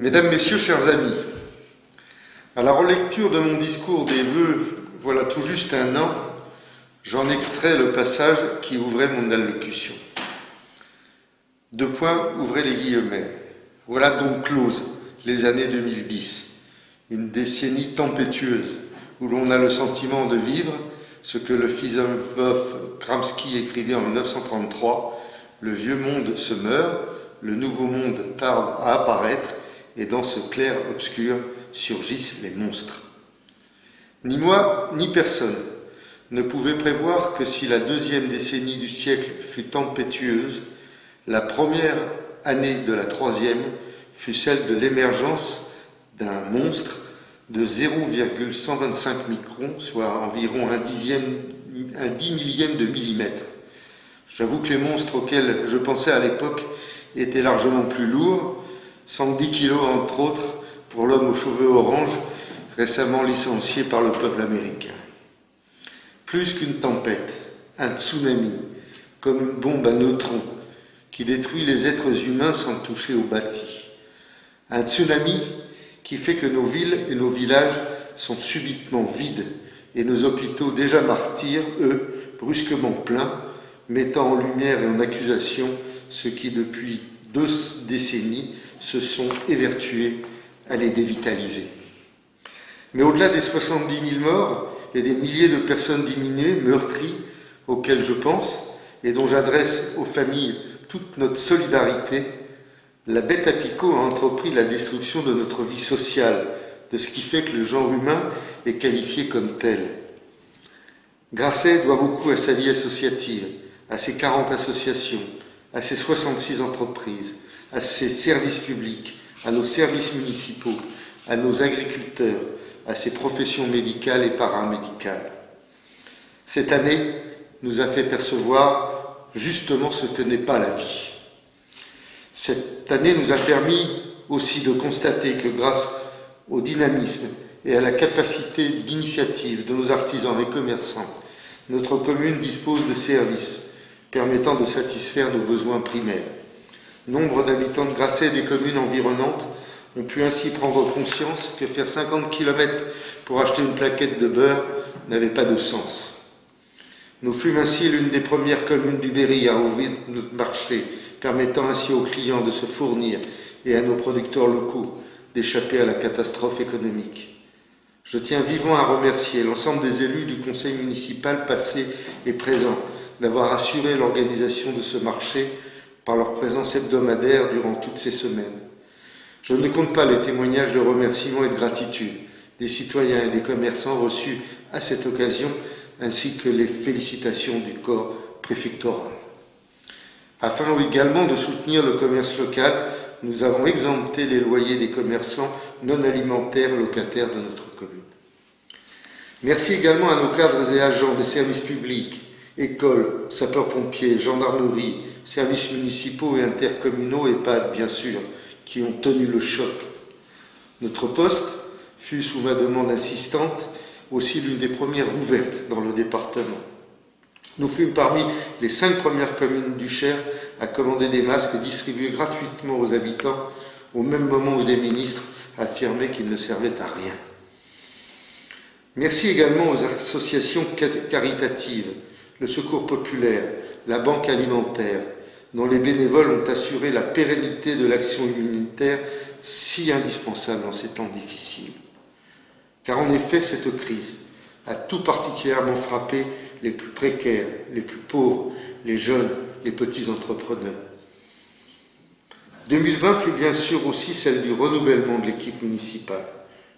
Mesdames, Messieurs, chers amis, à la relecture de mon discours des vœux, voilà tout juste un an, j'en extrais le passage qui ouvrait mon allocution. Deux points, ouvrez les guillemets. Voilà donc close les années 2010, une décennie tempétueuse où l'on a le sentiment de vivre ce que le philosophe Gramsci écrivait en 1933, le vieux monde se meurt, le nouveau monde tarde à apparaître, et dans ce clair-obscur surgissent les monstres. Ni moi, ni personne ne pouvait prévoir que si la deuxième décennie du siècle fut tempétueuse, la première année de la troisième fut celle de l'émergence d'un monstre de 0,125 microns, soit environ un 10 millième de millimètre. J'avoue que les monstres auxquels je pensais à l'époque étaient largement plus lourds, 110 kilos entre autres pour l'homme aux cheveux orange, récemment licencié par le peuple américain. Plus qu'une tempête, un tsunami, comme une bombe à neutrons qui détruit les êtres humains sans toucher au bâti. Un tsunami qui fait que nos villes et nos villages sont subitement vides et nos hôpitaux déjà martyrs, eux, brusquement pleins, mettant en lumière et en accusation ceux qui, depuis 2 décennies, se sont évertués à les dévitaliser. Mais au-delà des 70 000 morts et des milliers de personnes diminuées, meurtries, auxquelles je pense et dont j'adresse aux familles toute notre solidarité, la bête à Picaud a entrepris la destruction de notre vie sociale, de ce qui fait que le genre humain est qualifié comme tel. Grasset doit beaucoup à sa vie associative, à ses 40 associations, à ses 66 entreprises, à ses services publics, à nos services municipaux, à nos agriculteurs, à ses professions médicales et paramédicales. Cette année nous a fait percevoir justement ce que n'est pas la vie. Cette année nous a permis aussi de constater que grâce au dynamisme et à la capacité d'initiative de nos artisans et commerçants, notre commune dispose de services permettant de satisfaire nos besoins primaires. Nombre d'habitants de Grasset et des communes environnantes ont pu ainsi prendre conscience que faire 50 km pour acheter une plaquette de beurre n'avait pas de sens. Nous fûmes ainsi l'une des premières communes du Berry à ouvrir notre marché, permettant ainsi aux clients de se fournir et à nos producteurs locaux d'échapper à la catastrophe économique. Je tiens vivement à remercier l'ensemble des élus du conseil municipal passé et présent d'avoir assuré l'organisation de ce marché par leur présence hebdomadaire durant toutes ces semaines. Je ne compte pas les témoignages de remerciements et de gratitude des citoyens et des commerçants reçus à cette occasion, ainsi que les félicitations du corps préfectoral. Afin également de soutenir le commerce local, nous avons exempté les loyers des commerçants non alimentaires locataires de notre commune. Merci également à nos cadres et agents des services publics, écoles, sapeurs-pompiers, gendarmerie, services municipaux et intercommunaux, EHPAD bien sûr, qui ont tenu le choc. Notre poste fut, sous ma demande insistante, aussi l'une des premières ouvertes dans le département. Nous fûmes parmi les 5 premières communes du Cher à commander des masques distribués gratuitement aux habitants, au même moment où des ministres affirmaient qu'ils ne servaient à rien. Merci également aux associations caritatives, le Secours populaire, la Banque alimentaire, dont les bénévoles ont assuré la pérennité de l'action humanitaire si indispensable en ces temps difficiles. Car en effet, cette crise a tout particulièrement frappé les plus précaires, les plus pauvres, les jeunes, les petits entrepreneurs. 2020 fut bien sûr aussi celle du renouvellement de l'équipe municipale,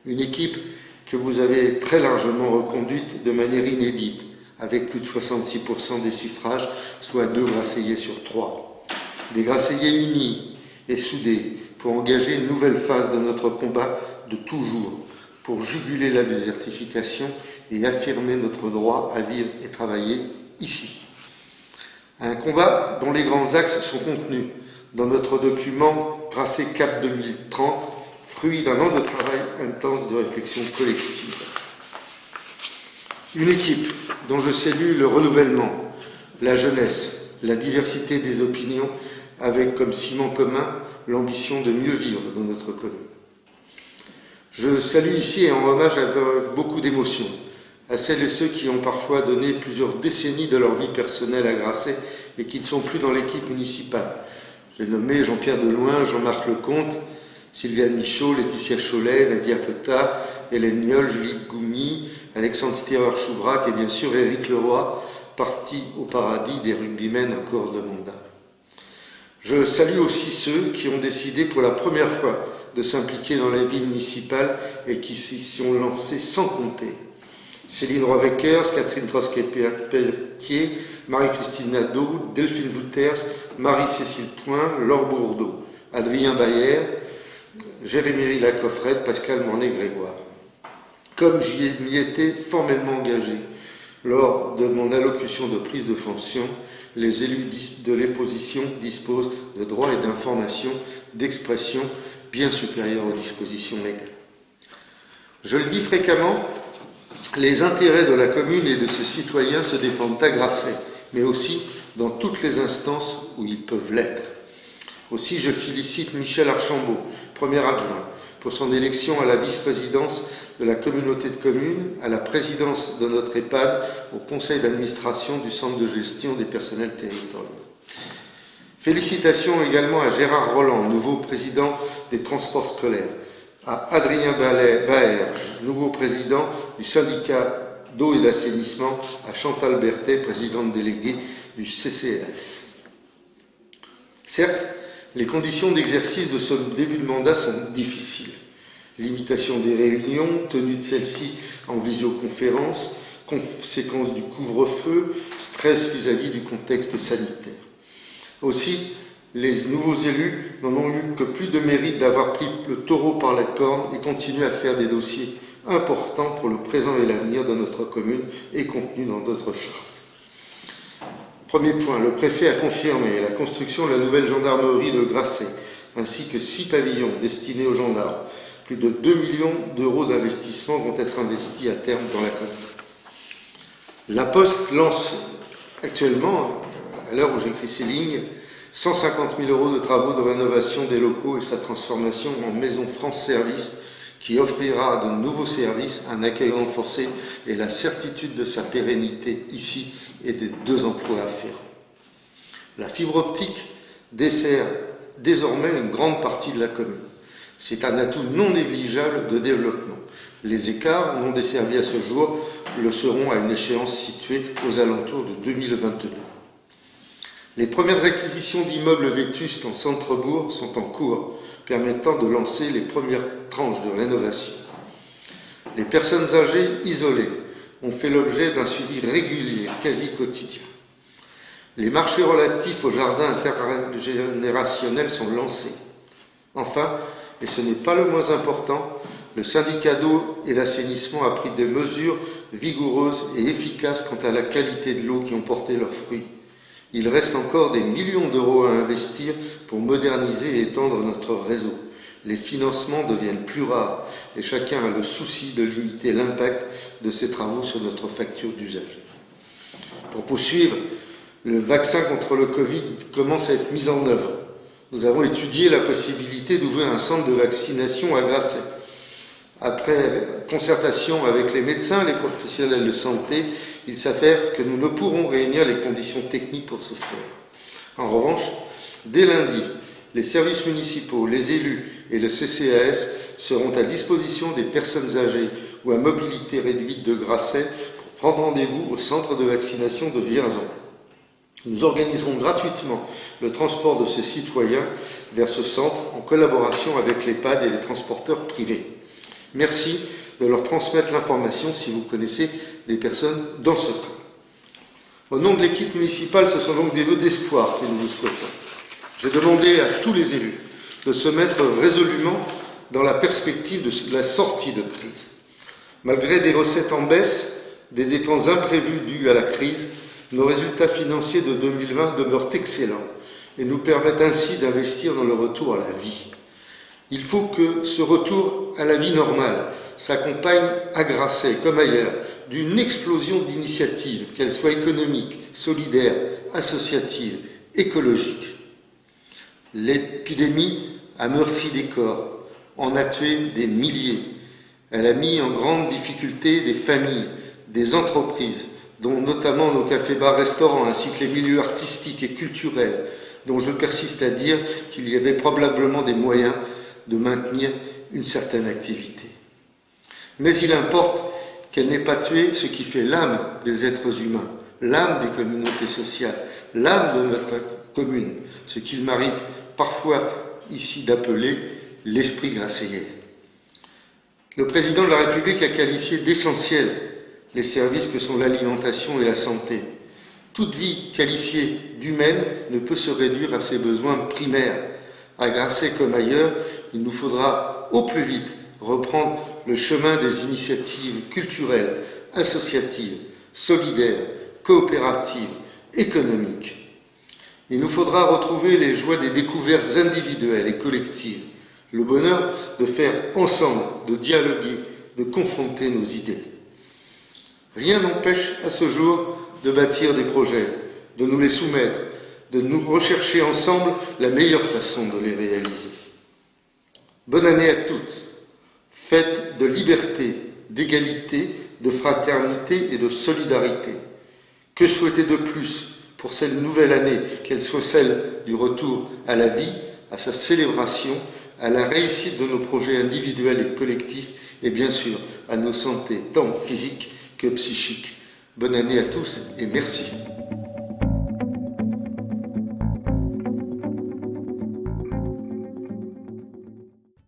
une équipe que vous avez très largement reconduite de manière inédite, avec plus de 66% des suffrages, soit 2 Grasseillais sur 3. Des Grasseillais unis et soudés pour engager une nouvelle phase de notre combat de toujours, pour juguler la désertification et affirmer notre droit à vivre et travailler ici. Un combat dont les grands axes sont contenus dans notre document Grasset Cap 2030, fruit d'un an de travail intense de réflexion collective. Une équipe dont je salue le renouvellement, la jeunesse, la diversité des opinions, avec comme ciment commun l'ambition de mieux vivre dans notre commune. Je salue ici et en hommage avec beaucoup d'émotion à celles et ceux qui ont parfois donné plusieurs décennies de leur vie personnelle à Grasset et qui ne sont plus dans l'équipe municipale. J'ai nommé Jean-Pierre Delouin, Jean-Marc Lecomte, Sylviane Michaud, Laetitia Cholet, Nadia Peta, Hélène Niol, Julie Goumi, Alexandre Stirer-Choubrac et bien sûr Éric Leroy, parti au paradis des rugbymen en cours de mandat. Je salue aussi ceux qui ont décidé pour la première fois de s'impliquer dans la vie municipale et qui s'y sont lancés sans compter. Céline Roy-Beckers, Catherine Trosquet-Pelletier, Marie-Christine Nadeau, Delphine Wouters, Marie-Cécile Point, Laure Bourdeau, Adrien Bayer, Jérémy Lacoffrette, Pascal Mornay-Grégoire. Comme j'y m'y étais formellement engagé lors de mon allocution de prise de fonction, les élus de l'opposition disposent de droits et d'informations, d'expression bien supérieurs aux dispositions légales. Je le dis fréquemment, les intérêts de la commune et de ses citoyens se défendent à Grasset, mais aussi dans toutes les instances où ils peuvent l'être. Aussi, je félicite Michel Archambault, premier adjoint, pour son élection à la vice-présidence de la communauté de communes, à la présidence de notre EHPAD, au conseil d'administration du centre de gestion des personnels territoriaux. Félicitations également à Gérard Roland, nouveau président des transports scolaires, à Adrien Baerge, nouveau président du syndicat d'eau et d'assainissement, à Chantal Berthet, présidente déléguée du CCAS. Certes, les conditions d'exercice de ce début de mandat sont difficiles. Limitation des réunions, tenue de celles-ci en visioconférence, conséquences du couvre-feu, stress vis-à-vis du contexte sanitaire. Aussi, les nouveaux élus n'en ont eu que plus de mérite d'avoir pris le taureau par la corne et continué à faire des dossiers importants pour le présent et l'avenir de notre commune et contenus dans notre charte. Premier point, le préfet a confirmé la construction de la nouvelle gendarmerie de Grasset, ainsi que 6 pavillons destinés aux gendarmes. Plus de 2 millions d'euros d'investissement vont être investis à terme dans la commune. La Poste lance actuellement, à l'heure où j'écris ces lignes, 150 000 euros de travaux de rénovation des locaux et sa transformation en maison France Service qui offrira de nouveaux services, un accueil renforcé et la certitude de sa pérennité ici et des 2 emplois afférents. La fibre optique dessert désormais une grande partie de la commune. C'est un atout non négligeable de développement. Les écarts non desservis à ce jour le seront à une échéance située aux alentours de 2022. Les premières acquisitions d'immeubles vétustes en centre-bourg sont en cours, permettant de lancer les premières tranches de rénovation. Les personnes âgées isolées ont fait l'objet d'un suivi régulier, quasi quotidien. Les marchés relatifs aux jardins intergénérationnels sont lancés. Enfin, et ce n'est pas le moins important, le syndicat d'eau et d'assainissement a pris des mesures vigoureuses et efficaces quant à la qualité de l'eau qui ont porté leurs fruits. Il reste encore des millions d'euros à investir pour moderniser et étendre notre réseau. Les financements deviennent plus rares et chacun a le souci de limiter l'impact de ces travaux sur notre facture d'usage. Pour poursuivre, le vaccin contre le Covid commence à être mis en œuvre. Nous avons étudié la possibilité d'ouvrir un centre de vaccination à Grasset. Après concertation avec les médecins, les professionnels de santé, il s'avère que nous ne pourrons réunir les conditions techniques pour ce faire. En revanche, dès lundi, les services municipaux, les élus et le CCAS seront à disposition des personnes âgées ou à mobilité réduite de Grasset pour prendre rendez-vous au centre de vaccination de Vierzon. Nous organiserons gratuitement le transport de ces citoyens vers ce centre en collaboration avec l'EHPAD et les transporteurs privés. Merci de leur transmettre l'information si vous connaissez des personnes dans ce cas. Au nom de l'équipe municipale, ce sont donc des vœux d'espoir que nous vous souhaitons. J'ai demandé à tous les élus de se mettre résolument dans la perspective de la sortie de crise. Malgré des recettes en baisse, des dépenses imprévues dues à la crise, nos résultats financiers de 2020 demeurent excellents et nous permettent ainsi d'investir dans le retour à la vie. Il faut que ce retour à la vie normale s'accompagne à Grasset, comme ailleurs, d'une explosion d'initiatives, qu'elles soient économiques, solidaires, associatives, écologiques. L'épidémie a meurtri des corps, en a tué des milliers, Elle a mis en grande difficulté des familles, des entreprises, dont notamment nos cafés-bars, restaurants, ainsi que les milieux artistiques et culturels, dont je persiste à dire qu'il y avait probablement des moyens de maintenir une certaine activité. Mais il importe qu'elle n'ait pas tué ce qui fait l'âme des êtres humains, l'âme des communautés sociales, l'âme de notre commune, ce qu'il m'arrive parfois ici d'appeler l'esprit grasseyais. Le président de la République a qualifié d'essentiels les services que sont l'alimentation et la santé. Toute vie qualifiée d'humaine ne peut se réduire à ses besoins primaires. À Grasset comme ailleurs, il nous faudra au plus vite reprendre le chemin des initiatives culturelles, associatives, solidaires, coopératives, économiques. Il nous faudra retrouver les joies des découvertes individuelles et collectives, le bonheur de faire ensemble, de dialoguer, de confronter nos idées. Rien n'empêche à ce jour de bâtir des projets, de nous les soumettre, de nous rechercher ensemble la meilleure façon de les réaliser. Bonne année à toutes, fête de liberté, d'égalité, de fraternité et de solidarité. Que souhaiter de plus pour cette nouvelle année, qu'elle soit celle du retour à la vie, à sa célébration, à la réussite de nos projets individuels et collectifs, et bien sûr à nos santé tant physiques que psychiques. Bonne année à tous et merci.